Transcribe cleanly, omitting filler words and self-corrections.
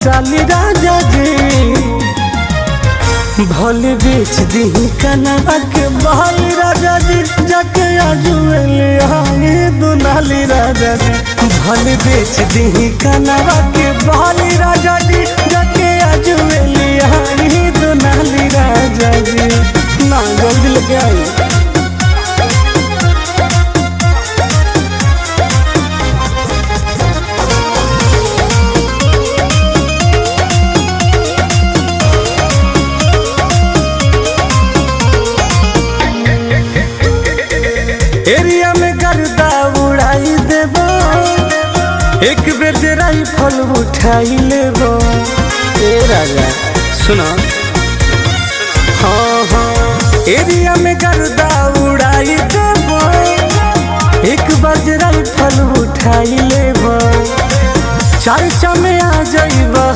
चाली राजा जी भले बेच दी कनवा के बहाली राजा जी जाके आजुए दुनाली राजा जी भले बेच दी कनवा के बहाली राजा जी जाके आजुए दुनाली राजा जी ना जल्दी लेके आई। एरिया में गर्दा उड़ाई देबो एक बेर जे राइफल उठाई लेबो। ए राजा सुनो हाँ हाँ एरिया में गर्दा उड़ाई देबो एक बार जे राइफल उठाई लेबो चर्चा में आ जाइबो।